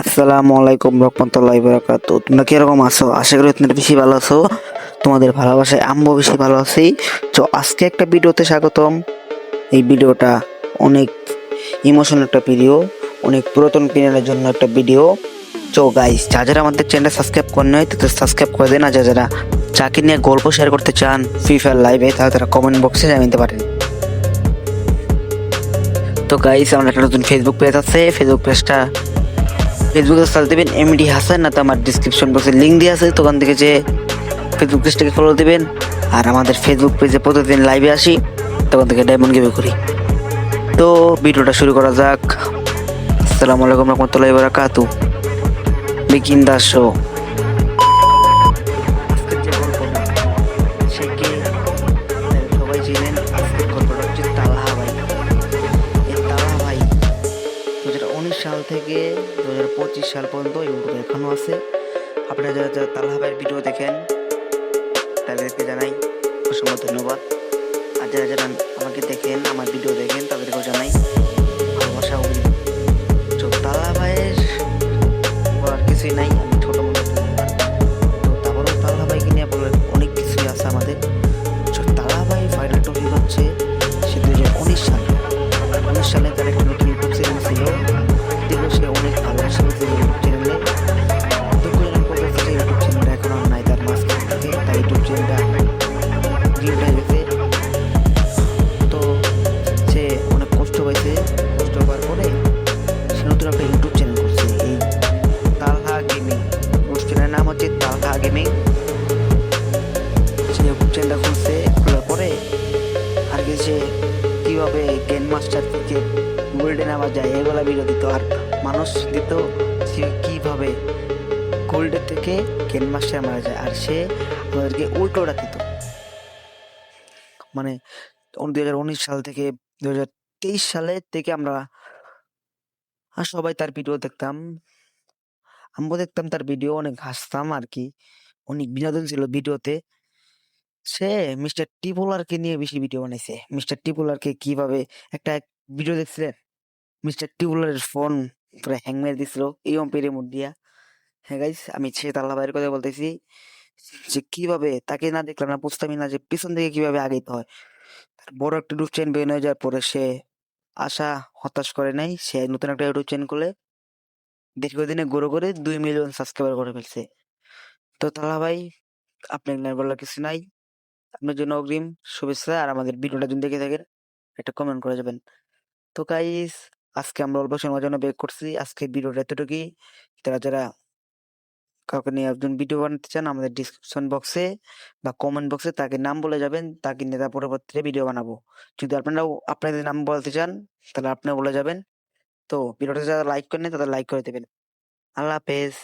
আসসালামু আলাইকুম রহমতুল্লাহি বারাকাতু। তোমরা কিরকম আছো? আশা করি তোমরা বেশি ভালো আছো। তোমাদের ভালোবাসায় আমিও বেশি ভালো আছি। তো আজকে একটা ভিডিওতে স্বাগতম। এই ভিডিওটা অনেক ইমোশনাল একটা ভিডিও, অনেক পুরাতন প্লেয়ারের জন্য একটা ভিডিও। তো গাইস, যারা আমাদের চ্যানেল সাবস্ক্রাইব করে নাই তাদের সাবস্ক্রাইব করে দেন। আর যারা চাকরি নিয়ে গল্প শেয়ার করতে চান ফ্রি ফায়ার লাইভে, তারা কমেন্ট বক্সে জানাতে পারেন। তো গাইস, আমার একটা নতুন ফেসবুক পেজ আছে। ফেসবুকে সার্চ দেবেন এমডি হাসান, না তো আমার ডিসক্রিপশন বক্সে লিঙ্ক দিয়ে আছে, তো ওখান থেকে যে ফেসবুক পেজটাকে ফলো দেবেন। আর আমাদের ফেসবুক পেজে প্রতিদিন লাইভে আসি, তখন থেকে ডায়মন্ড গেমে করি। তো ভিডিওটা শুরু করা যাক। আসসালামু আলাইকুম রহমতুল্লাহি বারাকাতু। Begin the show. আজকের যে গল্পটা, সে কে সবাই চিনেন। আজকের গল্পটা হচ্ছে তালহা ভাই। এই তালহা ভাই 2019 সাল থেকে 2025 সাল পর্যন্ত ইউটিউবে এখনো আছে। আপনারা যারা তালহা ভাইয়ের ভিডিও দেখেন তাদেরকে জানাই অসংখ্য ধন্যবাদ। আর যারা আমাকে দেখেন, আমার ভিডিও দেখেন, তাদেরকেও জানাই ভালোবাসা অভিনন্দন। তো তালহা ভাইয়ের বলার কিছুই নাই, আমি ছোট মোটো ইউটিউবার। তো তারপরেও তালহা ভাইকে নিয়ে বলার অনেক কিছুই আছে আমাদের। তো তালহা ভাই ফাইনাল টপিক হচ্ছে সে 2019 সালে তার একটা নতুন ইউটিউব চ্যানেল ছিল। যেগুলো সে অনেক ভালোবাসা ইউটিউব চ্যানেলে। দুঃখজনক বলতেছে যে ইউটিউব চ্যানেলটা এখন আর নাই তার মাঝখান থেকে, তাই ইউটিউব চ্যানেলটা ডিলিট হয়ে গেছে। তো সে অনেক কষ্ট পাইছে। কষ্ট পাওয়ার পরে সে নতুন একটা ইউটিউব চ্যানেল করছে, এই তালহা গেমিং। ইউটিউব চ্যানেলের নাম হচ্ছে তালহা গেমিং। সে ইউটিউব চ্যানেলটা খুলছে, খোলার পরে আর কি সে কিভাবে গেম মাস্টার থেকে গোল্ডে নেওয়া যায় এগুলা ভিডিও দিত, আর মানুষ দিত সে কিভাবে গোল্ডের থেকে গেম মাস্টার মারা যায়, আর সে আমাদেরকে উল্টোটা দিত। মানে 2019 সাল থেকে 2023 সালে থেকে আমরা সবাই তার ভিডিও দেখতাম। আমিও দেখতাম তার ভিডিও, অনেক হাসতাম আর কি। অনেক বিনোদন ছিল ভিডিওতে। সে মিস্টার টিপোলারকে নিয়ে বেশি ভিডিও বানাইছে। মিস্টার টিপোলারকে কিভাবে একটা ভিডিও দেখছিলেন? মিস্টার টিপোলারের ফোন পুরো হ্যাং মেরে দিছিল এই অম্পের রিমোট দিয়া। হ্যাঁ গাইস, আমি সে তাল্লা ভাইয়ের কথা বলতেছি। যে কিভাবে তাকে না দেখলাম না, বুঝতামই না যে পিছন থেকে কিভাবে আগাইতে হয়। তার বড় একটা ইউটিউব চ্যানেল বের হয়ে যাওয়ার পরে সে আশা হতাশ করে নাই। সে নতুন একটা ইউটিউব চ্যানেল খুলে দীর্ঘদিনে গ্রো করে 2 মিলিয়ন সাবস্ক্রাইবার করে ফেলছে। তো তালা ভাই, আপনার না বলার কিছু নাই। আপনার জন্য অগ্রিম শুভেচ্ছা। আর আমাদের ভিডিওটা যদি দেখে থাকেন একটা কমেন্ট করে যাবেন। তো গাইস, আজকে আমরা অল্প সময়ের জন্য ব্রেক করছি। আজকে ভিডিওটা এতটুকুই। যারা কাউকে নিয়ে একজন ভিডিও বানাতে চান, আমাদের ডিসক্রিপশন বক্সে বা কমেন্ট বক্সে তাকে নাম বলে যাবেন, তাকে নিয়ে তার পরবর্তীতে ভিডিও বানাবো। যদি আপনারাও আপনাদের নাম বলতে চান তাহলে আপনিও বলে যাবেন। তো ভিডিওটা যারা লাইক করেন তাদের লাইক করে দেবেন। আল্লাহ হাফেজ।